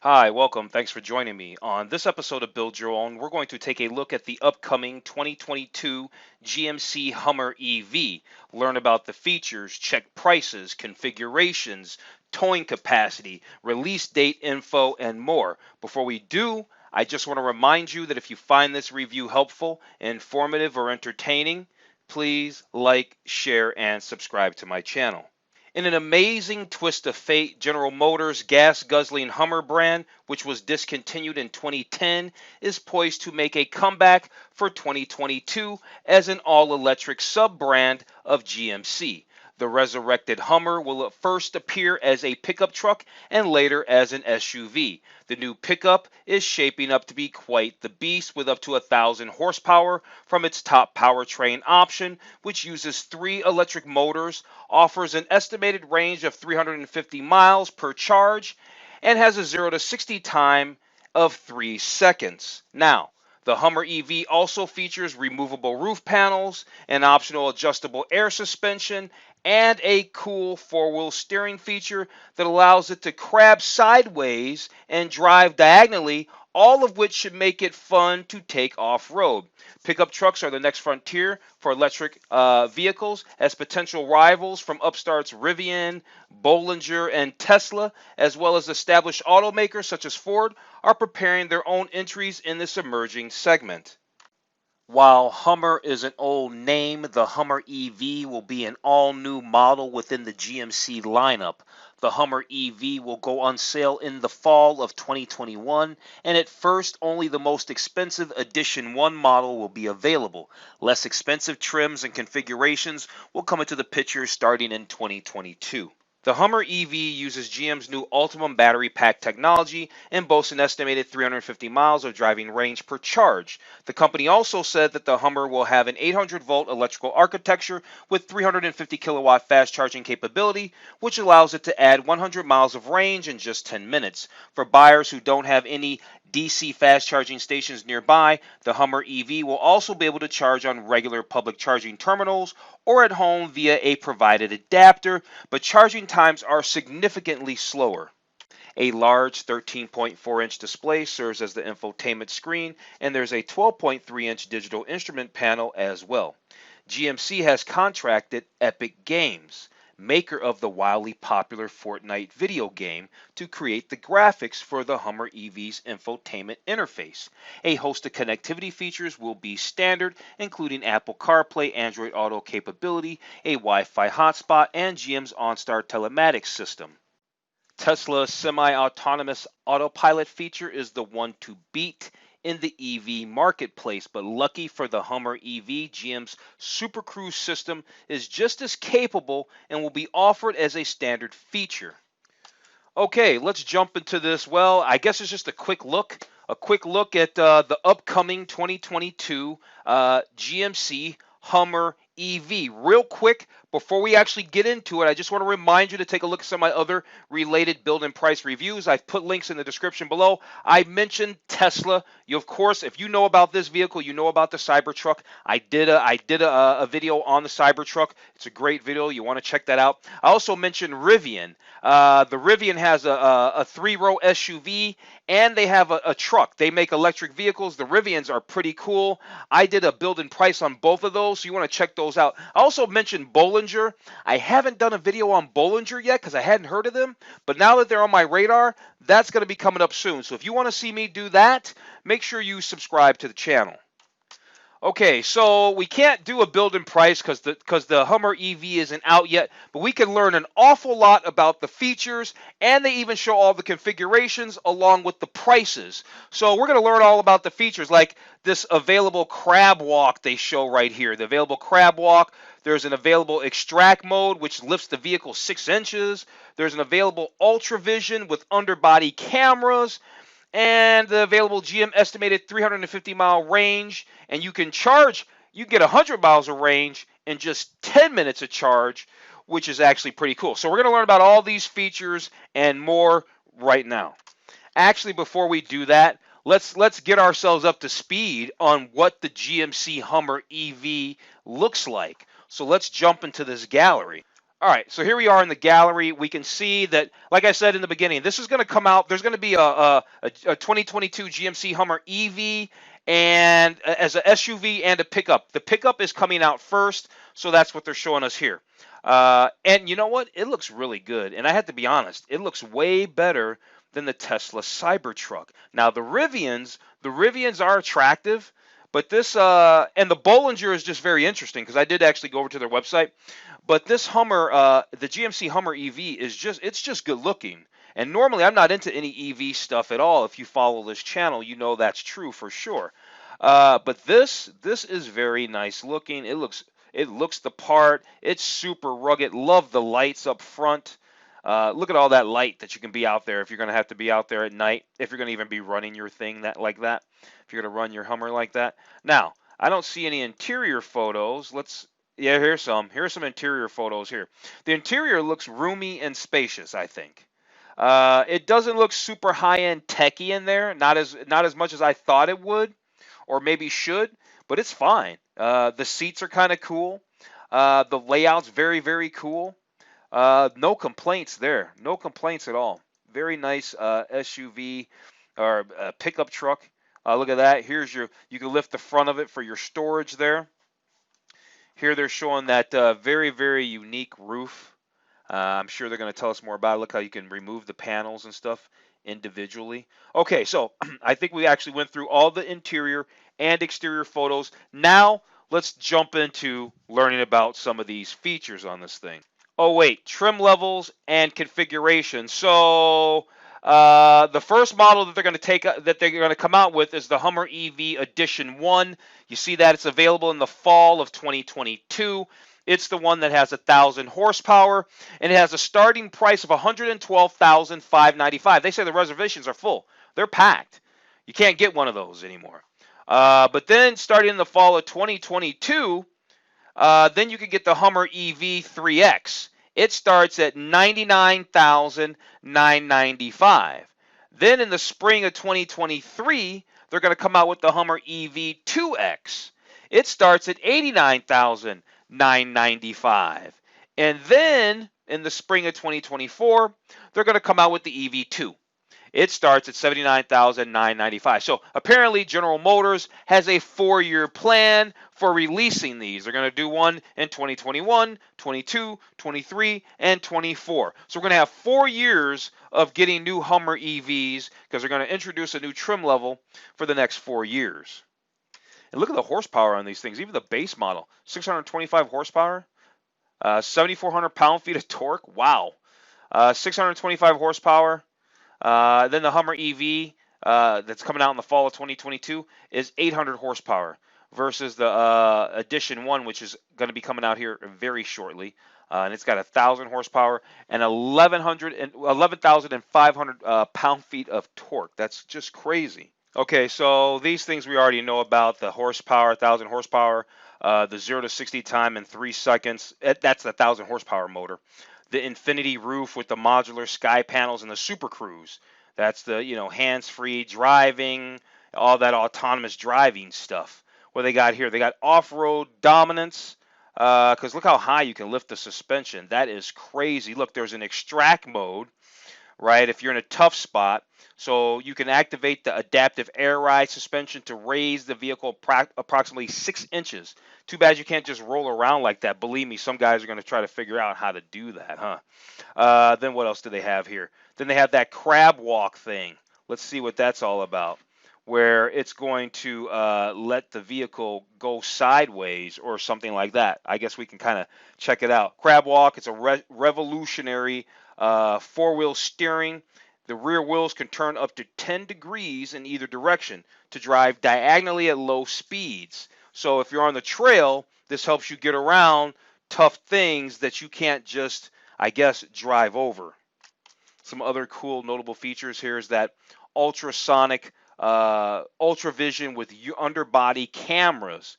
Hi, welcome. Thanks for joining me. On this episode of Build Your Own, we're going to take a look at the upcoming 2022 GMC Hummer EV, learn about the features, check prices, configurations, towing capacity, release date info, and more. Before we do, I just want to remind you that if you find this review helpful, informative, or entertaining, please like, share, and subscribe to my channel. In an amazing twist of fate, General Motors' gas-guzzling Hummer brand, which was discontinued in 2010, is poised to make a comeback for 2022 as an all-electric sub-brand of GMC. The resurrected Hummer will at first appear as a pickup truck and later as an SUV. The new pickup is shaping up to be quite the beast with up to 1,000 horsepower from its top powertrain option, which uses 3 electric motors, offers an estimated range of 350 miles per charge, and has a 0 to 60 time of 3 seconds. Now, the Hummer EV also features removable roof panels, an optional adjustable air suspension, and a cool 4-wheel steering feature that allows it to crab sideways and drive diagonally, all of which should make it fun to take off-road. Pickup trucks are the next frontier for electric vehicles, as potential rivals from upstarts Rivian, Bollinger, and Tesla, as well as established automakers such as Ford, are preparing their own entries in this emerging segment. While Hummer is an old name, the Hummer EV will be an all-new model within the GMC lineup. The Hummer EV will go on sale in the fall of 2021, and at first only the most expensive Edition 1 model will be available. Less expensive trims and configurations will come into the picture starting in 2022. The Hummer EV uses GM's new Ultimum battery pack technology and boasts an estimated 350 miles of driving range per charge. The company also said that the Hummer will have an 800-volt electrical architecture with 350 kilowatt fast charging capability, which allows it to add 100 miles of range in just 10 minutes. For buyers who don't have any DC fast charging stations nearby, the Hummer EV will also be able to charge on regular public charging terminals or at home via a provided adapter, but charging times are significantly slower. A large 13.4-inch display serves as the infotainment screen, and there's a 12.3-inch digital instrument panel as well. GMC has contracted Epic Games, maker of the wildly popular Fortnite video game, to create the graphics for the Hummer EV's infotainment interface. A host of connectivity features will be standard, including Apple CarPlay, Android Auto capability, a Wi-Fi hotspot, and GM's OnStar telematics system. Tesla's semi-autonomous autopilot feature is the one to beat in the EV marketplace, but lucky for the Hummer EV, GM's Super Cruise system is just as capable and will be offered as a standard feature. Okay, let's jump into this. Well, I guess it's just a quick look at the upcoming 2022 GMC Hummer EV. Real quick, before we actually get into it, I just want to remind you to take a look at some of my other related build and price reviews. I've put links in the description below. I mentioned Tesla. You, of course, if you know about this vehicle, you know about the Cybertruck. I did a video on the Cybertruck. It's a great video. You want to check that out. I also mentioned Rivian. The Rivian has a 3-row SUV, and they have a truck. They make electric vehicles. The Rivians are pretty cool. I did a build and price on both of those, so you want to check those out. I also mentioned Bollinger. I haven't done a video on Bollinger yet because I hadn't heard of them, but now that they're on my radar, that's going to be coming up soon. So if you want to see me do that, make sure you subscribe to the channel. Okay, so we can't do a build and price because the Hummer EV isn't out yet, but we can learn an awful lot about the features, and they even show all the configurations along with the prices. So we're going to learn all about the features, like this available crab walk they show right here. The available crab walk. There's an available extract mode, which lifts the vehicle 6 inches. There's an available Ultra Vision with underbody cameras, and the available GM estimated 350-mile range, and you can get 100 miles of range in just 10 minutes of charge, which is actually pretty cool. So we're going to learn about all these features and more right now. Actually, before we do that, let's get ourselves up to speed on what the GMC Hummer EV looks like. So let's jump into this gallery. All right, so here we are in the gallery. We can see that, like I said in the beginning, this is going to come out. There's going to be a 2022 GMC Hummer EV and as a SUV and a pickup. The pickup is coming out first, so that's what they're showing us here. And you know what? It looks really good. And I have to be honest, it looks way better than the Tesla Cybertruck. Now the Rivians are attractive, but this and the Bollinger is just very interesting because I did actually go over to their website. But this Hummer, the GMC Hummer EV it's just good looking. And normally I'm not into any EV stuff at all. If you follow this channel, you know that's true for sure. But this is very nice looking. It looks the part. It's super rugged. Love the lights up front. Look at all that light that you can be out there if you're going to have to be out there at night. If you're going to even be running your thing like that. If you're going to run your Hummer like that. Now, I don't see any interior photos. Yeah, here's some. Here's some interior photos here. The interior looks roomy and spacious, I think. It doesn't look super high-end techy in there, not as much as I thought it would, or maybe should, but it's fine. The seats are kind of cool. The layout's very, very cool. No complaints there. No complaints at all. Very nice SUV or pickup truck. Look at that. You can lift the front of it for your storage there. Here they're showing that very, very unique roof. I'm sure they're going to tell us more about it. Look how you can remove the panels and stuff individually. Okay, so I think we actually went through all the interior and exterior photos. Now let's jump into learning about some of these features on this thing. Oh wait, trim levels and configuration. So the first model that they're going to come out with is the Hummer EV Edition 1. You see that it's available in the fall of 2022. It's the one that has 1,000 horsepower, and it has a starting price of $112,595. They say the reservations are full. They're packed. You can't get one of those anymore. But then starting in the fall of 2022, then you can get the Hummer EV 3X. It starts at $99,995. Then in the spring of 2023, they're going to come out with the Hummer EV 2X. It starts at $89,995. And then in the spring of 2024, they're going to come out with the EV2. It starts at $79,995. So apparently General Motors has a 4-year plan for releasing these. They're going to do one in 2021, 22, 23, and 24. So we're going to have 4 years of getting new Hummer EVs because they're going to introduce a new trim level for the next 4 years. And look at the horsepower on these things. Even the base model, 625 horsepower, 7,400 pound-feet of torque. Wow. 625 horsepower. Then the Hummer EV that's coming out in the fall of 2022 is 800 horsepower versus the Edition 1, which is going to be coming out here very shortly. And it's got 1,000 horsepower and 11,500 pound-feet of torque. That's just crazy. Okay, so these things we already know about. The horsepower, 1,000 horsepower, the 0 to 60 time in 3 seconds. That's the 1,000 horsepower motor. The infinity roof with the modular sky panels and the Super Cruise. That's the, hands-free driving, all that autonomous driving stuff. What they got here? They got off-road dominance, because look how high you can lift the suspension. That is crazy. Look, there's an extract mode, right, if you're in a tough spot. So you can activate the adaptive air ride suspension to raise the vehicle approximately 6 inches. Too bad you can't just roll around like that. Believe me, some guys are going to try to figure out how to do that, huh? Then what else do they have here? Then they have that crab walk thing. Let's see what that's all about. Where it's going to let the vehicle go sideways or something like that. I guess we can kind of check it out. Crab walk, it's a revolutionary 4-wheel steering. The rear wheels can turn up to 10 degrees in either direction to drive diagonally at low speeds. So if you're on the trail, this helps you get around tough things that you can't just, I guess, drive over. Some other cool notable features here is that ultrasonic ultravision with underbody cameras.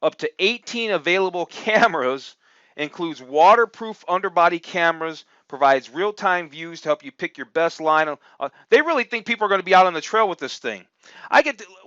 Up to 18 available cameras, includes waterproof underbody cameras, provides real-time views to help you pick your best line. They really think people are going to be out on the trail with this thing.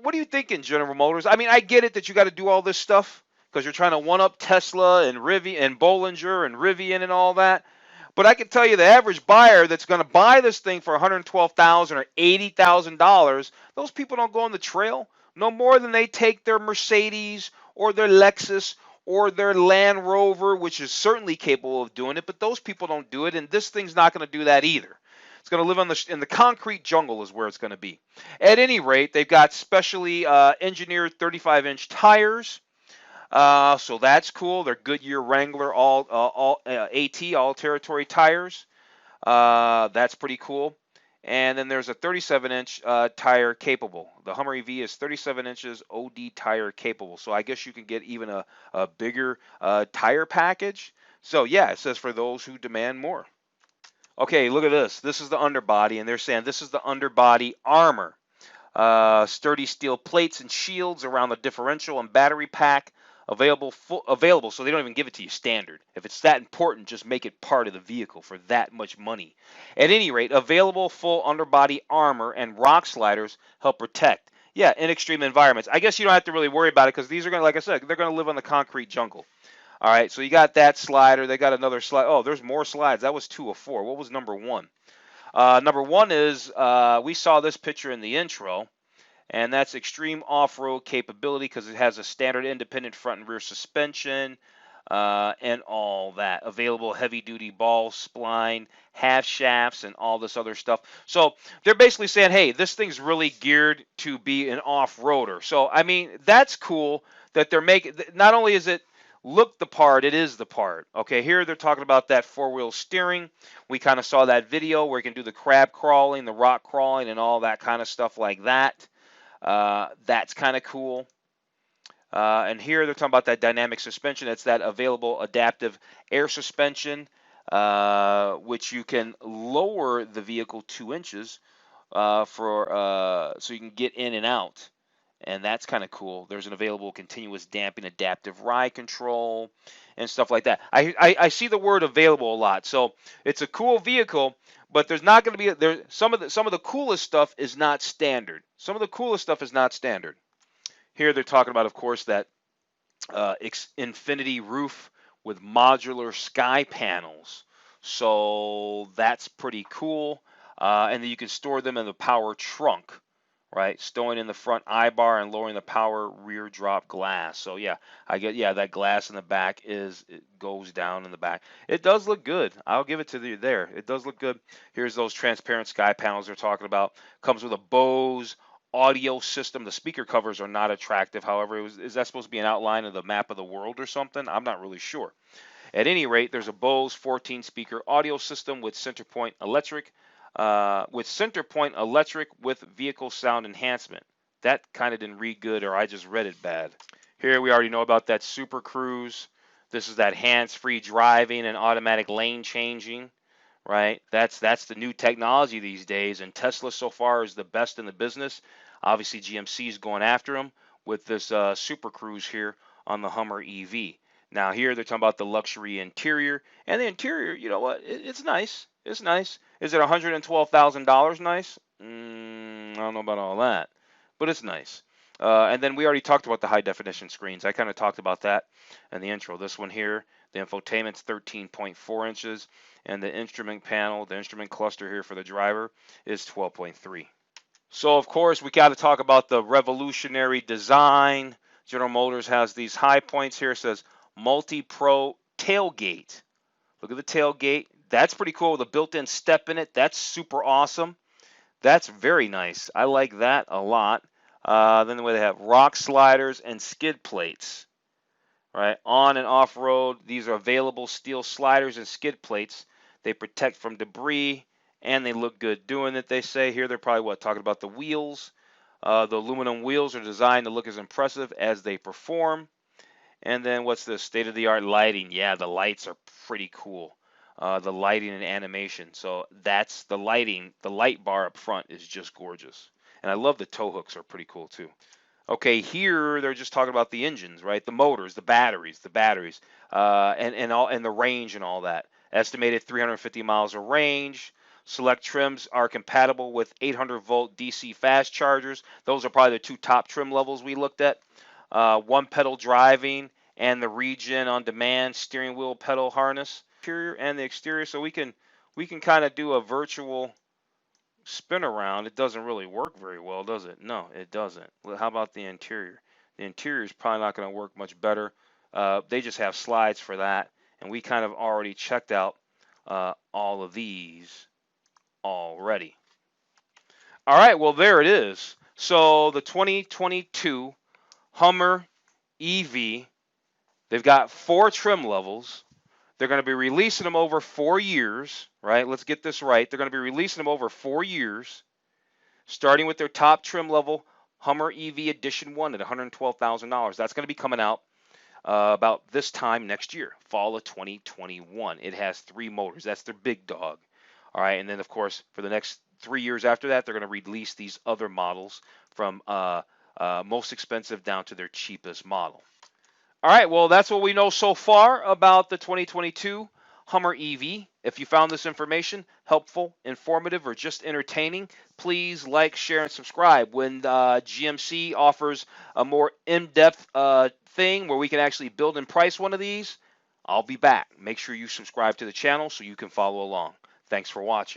What are you thinking, General Motors? I mean, I get it that you got to do all this stuff because you're trying to one-up Tesla and Rivian and Bollinger and Rivian and all that. But I can tell you the average buyer that's going to buy this thing for $112,000 or $80,000, those people don't go on the trail no more than they take their Mercedes or their Lexus or their Land Rover, which is certainly capable of doing it, but those people don't do it, and this thing's not going to do that either. It's going to live in the concrete jungle is where it's going to be. At any rate, they've got specially engineered 35-inch tires. So that's cool. They're Goodyear Wrangler all AT, all territory tires. That's pretty cool. And then there's a 37-inch tire capable. The Hummer EV is 37 inches OD tire capable. So I guess you can get even a bigger tire package. So yeah, it says for those who demand more. Okay, look at this. This is the underbody, and they're saying this is the underbody armor. Sturdy steel plates and shields around the differential and battery pack. Available, so they don't even give it to you standard. If it's that important, just make it part of the vehicle for that much money. At any rate, available full underbody armor and rock sliders help protect. Yeah, in extreme environments. I guess you don't have to really worry about it because these are going to, like I said, they're going to live on the concrete jungle. All right, so you got that slider. They got another slide. Oh, there's more slides. That was 2 of 4. What was number 1? Number 1 is, we saw this picture in the intro. And that's extreme off-road capability because it has a standard independent front and rear suspension and all that. Available heavy-duty ball spline, half shafts, and all this other stuff. So they're basically saying, hey, this thing's really geared to be an off-roader. So, I mean, that's cool that they're making – not only is it look the part, it is the part. Okay, here they're talking about that four-wheel steering. We kind of saw that video where you can do the crab crawling, the rock crawling, and all that kind of stuff like that. That's kind of cool. And here they're talking about that dynamic suspension. It's that available adaptive air suspension, which you can lower the vehicle 2 inches so you can get in and out. And that's kind of cool. There's an available continuous damping adaptive ride control and stuff like that. I see the word available a lot. So it's a cool vehicle. But there's not going to be some of the coolest stuff is not standard. Some of the coolest stuff is not standard. Here they're talking about, of course, that infinity roof with modular sky panels. So that's pretty cool. And then you can store them in the power trunk, right? Stowing in the front eye bar and lowering the power rear drop glass. So yeah, that glass in the back it goes down in the back. It does look good. I'll give it to you there. It does look good. Here's those transparent sky panels they're talking about. Comes with a Bose audio system. The speaker covers are not attractive. However, is that supposed to be an outline of the map of the world or something? I'm not really sure. At any rate, there's a Bose 14 speaker audio system with CenterPoint electric. With vehicle sound enhancement. That kind of didn't read good, or I just read it bad. Here we already know about that Super Cruise. This is that hands-free driving and automatic lane changing, right? That's the new technology these days, and Tesla so far is the best in the business. Obviously, GMC is going after them with this Super Cruise here on the Hummer EV. Now here they're talking about the luxury interior, and the interior, you know what? It's nice. It's nice. Is it $112,000 nice? I don't know about all that, but it's nice. And then we already talked about the high definition screens. I kind of talked about that in the intro. This one here, the infotainment's 13.4 inches, and the instrument panel, the instrument cluster here for the driver is 12.3. So of course we got to talk about the revolutionary design. General Motors has these high points here. It says multi-pro tailgate. Look at the tailgate. That's pretty cool with a built-in step in it. That's super awesome. That's very nice. I like that a lot. Then the way they have rock sliders and skid plates, right? On and off road, these are available steel sliders and skid plates. They protect from debris and they look good doing it. They say here they're probably talking about the wheels. The aluminum wheels are designed to look as impressive as they perform. And then what's the state-of-the-art lighting? Yeah, the lights are pretty cool. The lighting and animation. So that's the lighting. The light bar up front is just gorgeous. And I love the tow hooks are pretty cool too. Okay, here they're just talking about the engines, right? The motors, the batteries, and the range and all that. Estimated 350 miles of range. Select trims are compatible with 800-volt DC fast chargers. Those are probably the 2 top trim levels we looked at. One pedal driving and the regen on demand steering wheel pedal harness, interior and the exterior, so we can kind of do a virtual spin around. It doesn't really work very well, does it? No, it doesn't. Well, how about the interior? The interior is probably not going to work much better. They just have slides for that, and we kind of already checked out all of these already. All right, well, there it is. So the 2022 Hummer EV, they've got 4 trim levels. They're going to be releasing them over 4 years, right? Let's get this right. They're going to be releasing them over 4 years, starting with their top trim level, Hummer EV Edition 1 at $112,000. That's going to be coming out about this time next year, fall of 2021. It has 3 motors. That's their big dog. All right, and then, of course, for the next 3 years after that, they're going to release these other models from most expensive down to their cheapest model. All right, well, that's what we know so far about the 2022 Hummer EV. If you found this information helpful, informative, or just entertaining, please like, share, and subscribe. When GMC offers a more in-depth thing where we can actually build and price one of these, I'll be back. Make sure you subscribe to the channel so you can follow along. Thanks for watching.